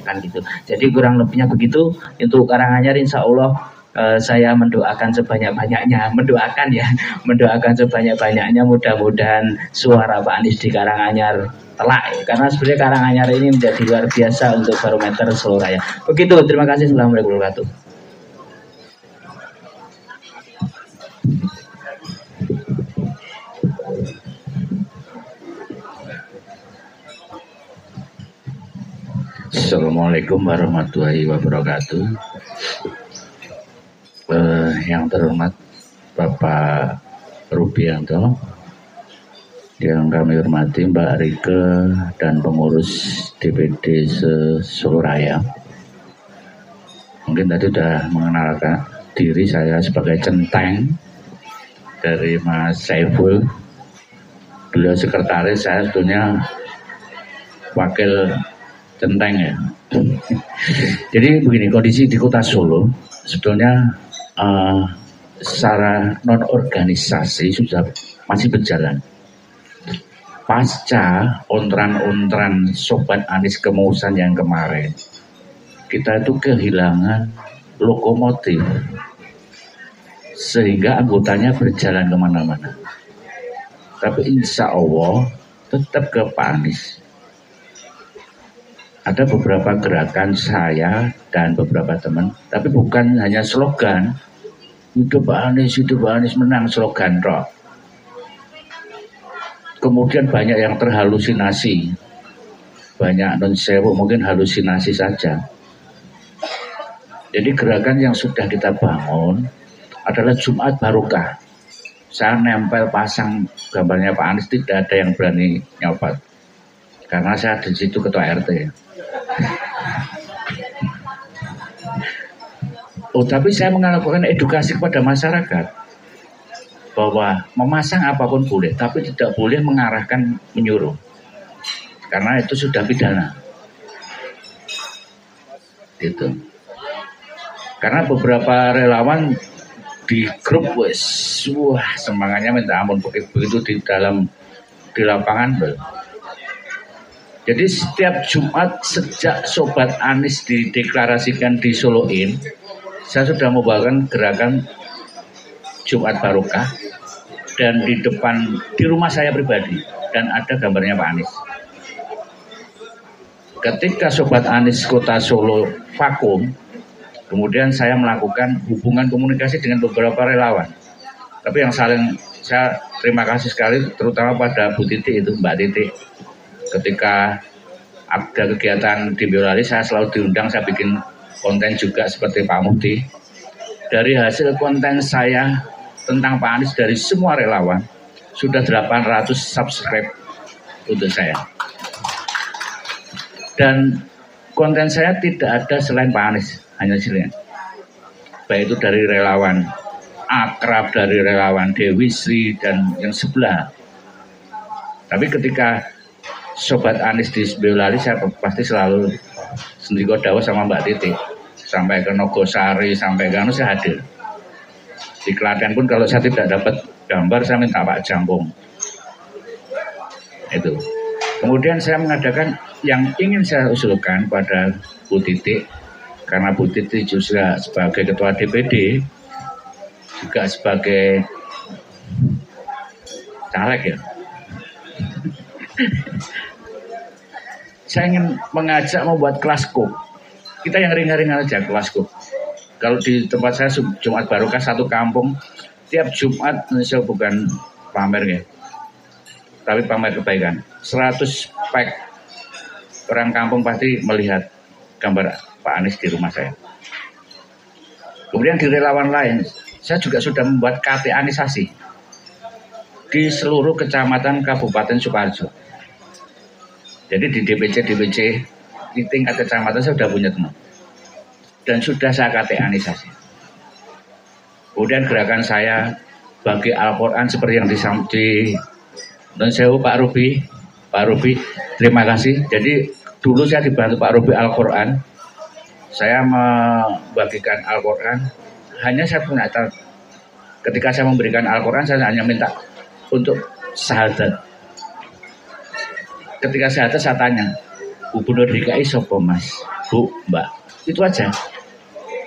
kan gitu. Jadi kurang lebihnya begitu. Untuk Karanganyar insya Allah saya mendoakan sebanyak-banyaknya, mendoakan sebanyak-banyaknya, mudah-mudahan suara Pak Anies di Karanganyar telak, karena sebenarnya Karanganyar ini menjadi luar biasa untuk barometer seluruh raya. Begitu, terima kasih. Assalamualaikum warahmatullahi wabarakatuh. Assalamualaikum warahmatullahi wabarakatuh. Yang terhormat Bapak Rubianto, yang kami hormati Mbak Rike dan pengurus DPD Solo Raya. Mungkin tadi sudah mengenalkan diri, saya sebagai centeng dari Mas Saiful. Beliau sekretaris, saya sebetulnya wakil centeng ya. Jadi begini, kondisi di kota Solo sebetulnya secara non organisasi sudah masih berjalan. Pasca ontran-ontran Sobat Anies Kemusan yang kemarin, kita itu kehilangan lokomotif sehingga anggotanya berjalan kemana-mana. Tapi insya Allah tetap ke Pak Anies. Ada beberapa gerakan saya dan beberapa teman, tapi bukan hanya slogan hidup Pak Anies menang, slogan rock. Kemudian banyak yang terhalusinasi, banyak non sewu mungkin halusinasi saja. Jadi gerakan yang sudah kita bangun adalah Jumat Barokah. Saya nempel pasang gambarnya Pak Anies, tidak ada yang berani nyopot karena saya di situ ketua RT. Tapi saya melakukan edukasi kepada masyarakat bahwa memasang apapun boleh, tapi tidak boleh mengarahkan menyuruh, karena itu sudah pidana. Gitu. Karena beberapa relawan di grup semangatnya minta ampun, begitu di lapangan. Jadi setiap Jumat sejak Sobat Anies dideklarasikan di Soloin, saya sudah membawakan gerakan Jumat Barokah, dan di rumah saya pribadi, dan ada gambarnya Pak Anies. Ketika Sobat Anies Kota Solo vakum, kemudian saya melakukan hubungan komunikasi dengan beberapa relawan. Tapi yang saya terima kasih sekali, terutama pada Bu Titik itu, Mbak Titik. Ketika ada kegiatan di Boyolali, saya selalu diundang, saya bikin konten juga seperti Pak Muhdi. Dari hasil konten saya tentang Pak Anies dari semua relawan, sudah 800 subscribe untuk saya. Dan konten saya tidak ada selain Pak Anies, hanya selain. Baik itu dari relawan akrab, dari relawan Dewi Sri, dan yang sebelah. Tapi ketika Sobat Anies di Boyolali, saya pasti selalu Sendiko Dawa sama Mbak Titik. Sampai ke Nogosari, sampai ke saya hadir. Di Klaten pun kalau saya tidak dapat gambar, saya minta Pak Jambung. Itu. Kemudian saya mengadakan yang ingin saya usulkan pada Bu Titik, karena Bu Titik juga sebagai Ketua DPD, juga sebagai caleg ya. Saya ingin mengajak membuat kelas kub. Kita yang ringan-ringan aja, kelas kub. Kalau di tempat saya Jumat Barokah satu kampung, tiap Jumat, saya bukan pamer ya, tapi pamer kebaikan. 100 pack orang kampung pasti melihat gambar Pak Anies di rumah saya. Kemudian di relawan lain, saya juga sudah membuat KT Anisasi di seluruh kecamatan Kabupaten Sukoharjo. Jadi di DPC di tingkat kecamatan saya sudah punya teman, dan sudah saya KT Anisasi. Kemudian gerakan saya bagi Al-Quran seperti yang di non sewu Pak Rubi, terima kasih. Jadi dulu saya dibantu Pak Rubi Al-Quran, saya membagikan Al-Quran. Hanya saya punya ketika saya memberikan Al-Quran, saya hanya minta untuk syahadat. Ketika syahadat saya tanya, Gubernur DKI sopo Mas, Bu, Mbak, itu aja.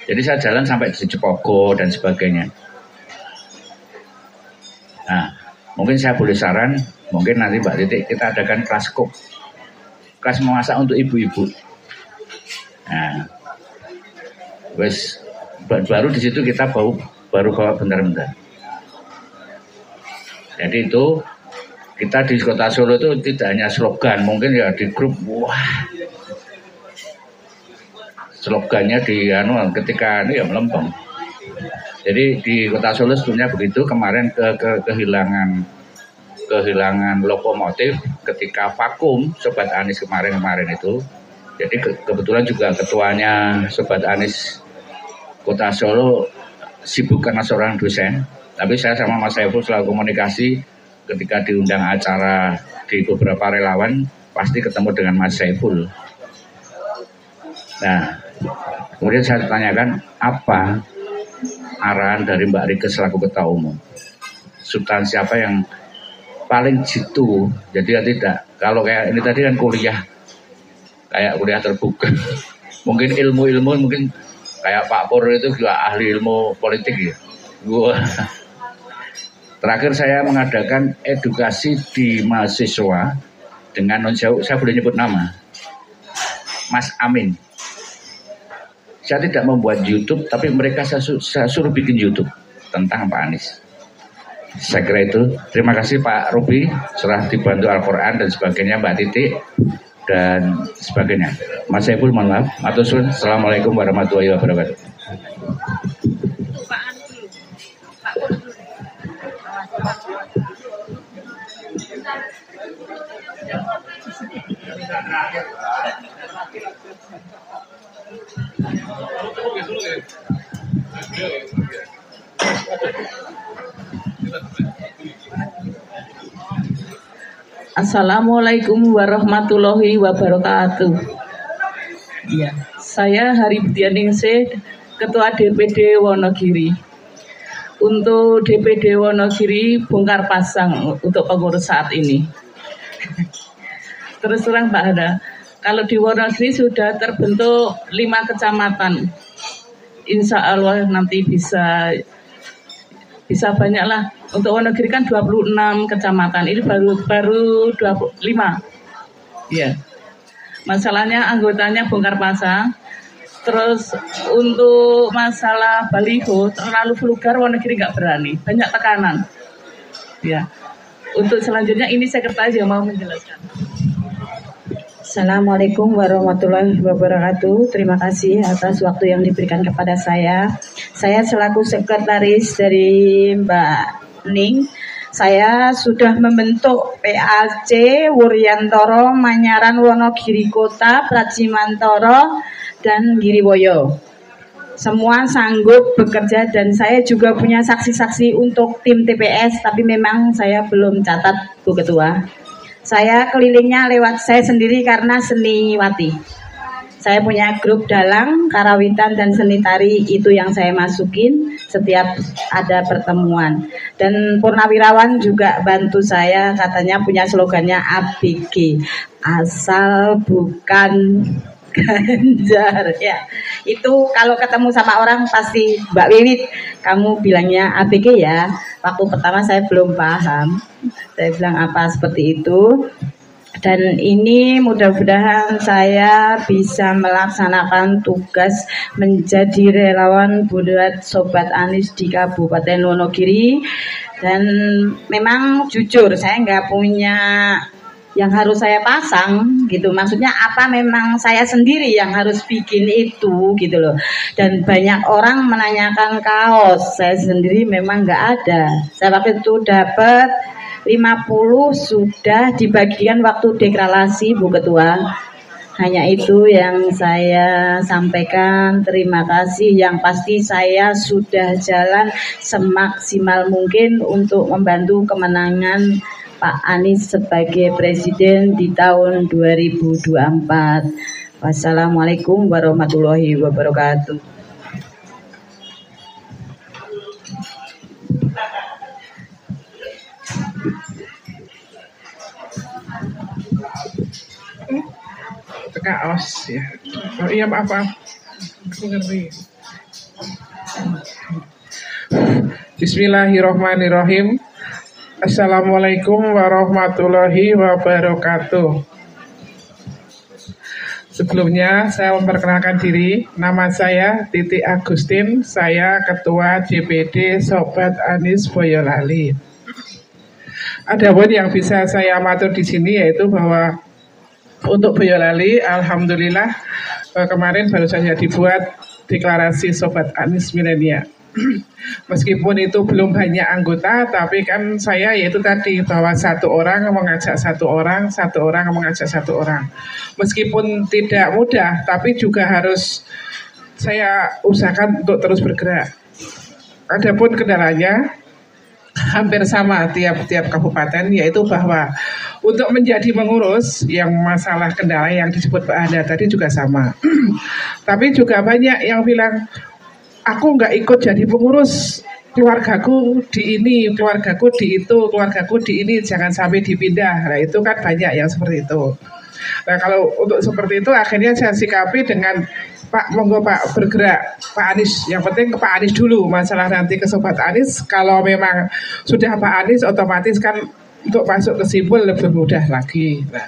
Jadi saya jalan sampai di Cepogo dan sebagainya. Nah, mungkin saya boleh saran, mungkin nanti Mbak Titik kita adakan kelas cook, kelas memasak untuk ibu-ibu. Nah, wes baru di situ kita baru bawa bentar-bentar. Jadi itu kita di Kota Solo itu tidak hanya slogan, mungkin ya di grup, wah, slogannya di ketika ini ya melempem. Jadi di Kota Solo sebenarnya begitu. Kemarin kehilangan lokomotif ketika vakum Sobat Anies kemarin itu. Jadi kebetulan juga ketuanya Sobat Anies Kota Solo sibuk karena seorang dosen. Tapi saya sama Mas Saiful selalu komunikasi, ketika diundang acara di beberapa relawan pasti ketemu dengan Mas Saiful. Nah, kemudian saya tanyakan apa arahan dari Mbak Rike selaku Ketua Umum. Substansi apa yang paling jitu? Jadi ya tidak, kalau kayak ini tadi kan kuliah terbuka. Mungkin ilmu-ilmu mungkin kayak Pak Pur itu juga ahli ilmu politik ya. Terakhir saya mengadakan edukasi di mahasiswa dengan saya boleh nyebut nama, Mas Amin. Saya tidak membuat YouTube, tapi mereka saya suruh bikin YouTube tentang Pak Anies. Saya kira itu. Terima kasih Pak Ruby, setelah dibantu Al-Quran dan sebagainya, Mbak Titik dan sebagainya. Mas Saiful, mohon maaf. Assalamualaikum warahmatullahi wabarakatuh. Assalamualaikum warahmatullahi wabarakatuh. Ya, saya Hari Budianingsih, Ketua DPD Wonogiri. Untuk DPD Wonogiri bongkar pasang untuk pengurus saat ini. Terus terang Pak Hada, kalau di Wonogiri sudah terbentuk 5 kecamatan. Insya Allah nanti bisa banyaklah. Untuk Wonogiri kan 26 kecamatan, ini baru 25. Ya. Masalahnya anggotanya bongkar pasang. Terus untuk masalah baliho terlalu vulgar, Wonogiri nggak berani, banyak tekanan. Ya. Untuk selanjutnya ini sekretaris yang mau menjelaskan. Assalamualaikum warahmatullahi wabarakatuh. Terima kasih atas waktu yang diberikan kepada saya. Saya selaku sekretaris dari Mbak Ning, saya sudah membentuk PAC Wuryantoro Manyaran Wonogiri Kota, Pracimantoro, dan Giriwoyo. Semua sanggup bekerja dan saya juga punya saksi-saksi untuk tim TPS, tapi memang saya belum catat, Bu Ketua. Saya kelilingnya lewat saya sendiri karena seniwati. Saya punya grup dalang, karawitan, dan seni tari, itu yang saya masukin setiap ada pertemuan. Dan Purnawirawan juga bantu saya, katanya punya slogannya ABG, asal bukan Ganjar. Ya, itu kalau ketemu sama orang pasti, Mbak Wiwit, kamu bilangnya ABG ya. Waktu pertama saya belum paham, saya bilang apa seperti itu. Dan ini mudah-mudahan saya bisa melaksanakan tugas menjadi relawan buat Sobat Anies di Kabupaten Wonogiri. Dan memang jujur saya nggak punya yang harus saya pasang gitu, maksudnya apa, memang saya sendiri yang harus bikin itu gitu loh. Dan banyak orang menanyakan kaos, saya sendiri memang nggak ada. Saya waktu itu dapat 50, sudah dibagikan waktu deklarasi, Bu Ketua. Hanya itu yang saya sampaikan. Terima kasih. Yang pasti saya sudah jalan semaksimal mungkin untuk membantu kemenangan Pak Anies sebagai Presiden di tahun 2024. Wassalamualaikum warahmatullahi wabarakatuh. ya. Oh iya maaf. Ngeri. Bismillahirrahmanirrahim. Assalamualaikum warahmatullahi wabarakatuh. Sebelumnya saya memperkenalkan diri, nama saya Titi Agustin, saya Ketua DPD Sobat Anies Boyolali. Ada pun yang bisa saya matur di sini yaitu bahwa untuk Boyolali, alhamdulillah kemarin baru saja dibuat deklarasi Sobat Anies Milenia. Meskipun itu belum banyak anggota, tapi kan saya yaitu tadi bahwa satu orang mengajak satu orang mengajak satu orang. Meskipun tidak mudah, tapi juga harus saya usahakan untuk terus bergerak. Adapun kendalanya hampir sama tiap-tiap kabupaten, yaitu bahwa untuk menjadi pengurus yang masalah kendala yang disebut Pak Anda tadi juga sama. Tapi juga banyak yang bilang, aku nggak ikut jadi pengurus, keluargaku di ini, keluargaku di itu, keluargaku di ini, jangan sampai dipindah. Nah itu kan banyak yang seperti itu. Nah kalau untuk seperti itu akhirnya saya sikapi dengan Pak, monggo Pak bergerak, Pak Anies, yang penting ke Pak Anies dulu, masalah nanti ke Sobat Anies, kalau memang sudah Pak Anies otomatis kan untuk masuk ke simpul lebih mudah lagi. Nah,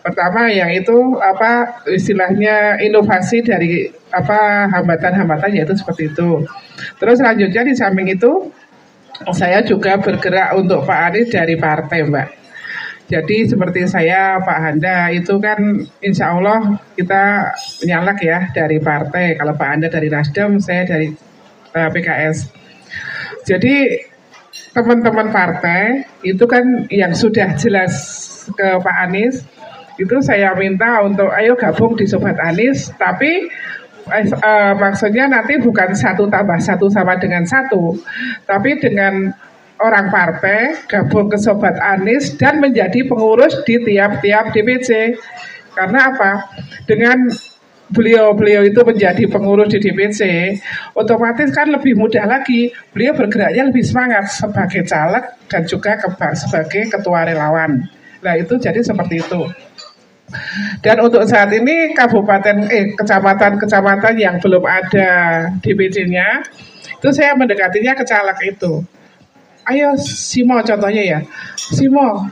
pertama yang itu apa istilahnya inovasi dari apa hambatan-hambatan yaitu seperti itu. Terus selanjutnya di samping itu saya juga bergerak untuk Pak Anies dari partai, Mbak. Jadi seperti saya Pak Handa itu kan insya Allah kita menyalak ya dari partai. Kalau Pak Handa dari Nasdem, saya dari PKS. Jadi teman-teman partai itu kan yang sudah jelas ke Pak Anies, itu saya minta untuk ayo gabung di Sobat Anies, tapi maksudnya nanti bukan 1 tambah 1 sama dengan 1, tapi dengan orang partai gabung ke Sobat Anies dan menjadi pengurus di tiap-tiap DPC. Karena apa? Dengan beliau itu menjadi pengurus di DPC, otomatis kan lebih mudah lagi. Beliau bergeraknya lebih semangat sebagai caleg dan juga sebagai ketua relawan. Nah itu jadi seperti itu. Dan untuk saat ini kecamatan yang belum ada DPC-nya, itu saya mendekatinya ke caleg itu. Ayo Simo contohnya ya, Simo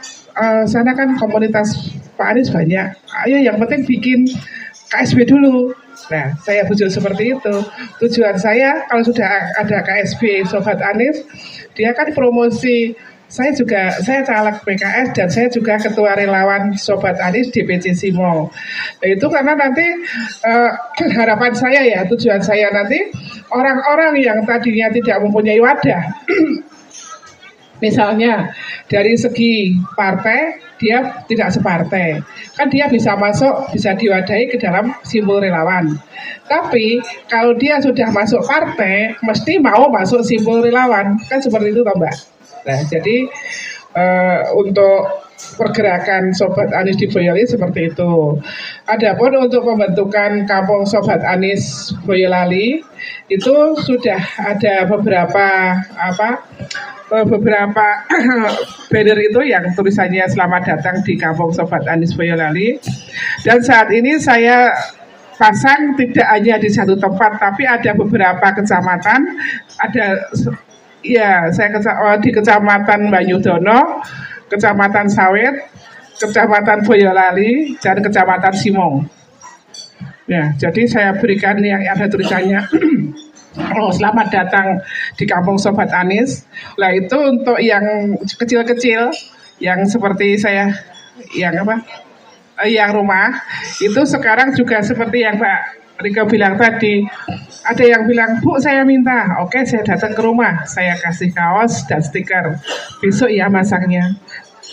sana kan komunitas Pak Anies banyak, ayo yang penting bikin KSB dulu. Nah saya bujuk seperti itu. Tujuan saya kalau sudah ada KSB Sobat Anies, dia kan promosi. Saya caleg PKS dan saya juga ketua relawan Sobat Anies DPC Simo. Nah, itu karena nanti harapan saya ya, tujuan saya nanti orang-orang yang tadinya tidak mempunyai wadah, misalnya dari segi partai dia tidak separtai, kan dia bisa masuk, bisa diwadahi ke dalam simbol relawan. Tapi kalau dia sudah masuk partai, mesti mau masuk simbol relawan, kan seperti itu toh Mbak. Nah, jadi untuk pergerakan Sobat Anies di Boyolali seperti itu. Adapun untuk pembentukan Kampung Sobat Anies Boyolali itu sudah ada beberapa banner itu yang tulisannya selamat datang di Kampung Sobat Anies Boyolali. Dan saat ini saya pasang tidak hanya di satu tempat, tapi ada beberapa kecamatan, ada ya, saya di Kecamatan Banyudono, Kecamatan Sawit, Kecamatan Boyolali, dan Kecamatan Simong. Ya, jadi saya berikan yang ada tulisannya selamat datang di Kampung Sobat Anies. Lah itu untuk yang kecil-kecil, yang seperti saya, yang rumah, itu sekarang juga seperti yang Pak Rika bilang tadi, ada yang bilang, Bu saya minta, oke saya datang ke rumah, saya kasih kaos dan stiker, besok ya masangnya,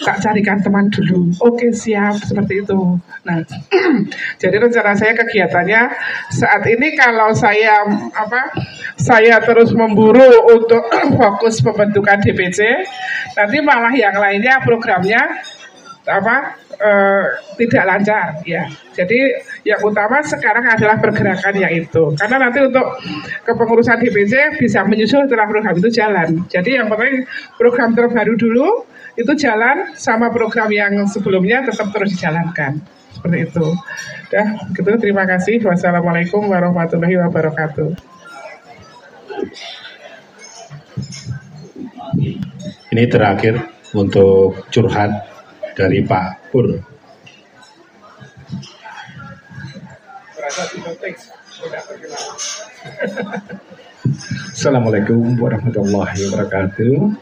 tak carikan teman dulu, oke siap, seperti itu. Nah, jadi rencana saya kegiatannya saat ini kalau saya terus memburu untuk fokus pembentukan DPC, nanti malah yang lainnya programnya tidak lancar ya. Jadi yang utama sekarang adalah pergerakan yang itu. Karena nanti untuk kepengurusan DPC bisa menyusul setelah program itu jalan. Jadi yang penting program terbaru dulu itu jalan, sama program yang sebelumnya tetap terus dijalankan. seperti itu. Dah, gitu. Terima kasih. Wassalamualaikum warahmatullahi wabarakatuh. Ini terakhir untuk curhat dari Pak Pur. Assalamualaikum warahmatullahi wabarakatuh.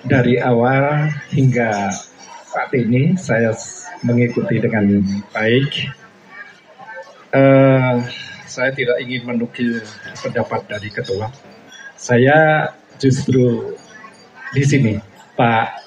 Dari awal hingga saat ini saya mengikuti dengan baik. Saya tidak ingin menukil pendapat dari ketua. Saya justru di sini, Pak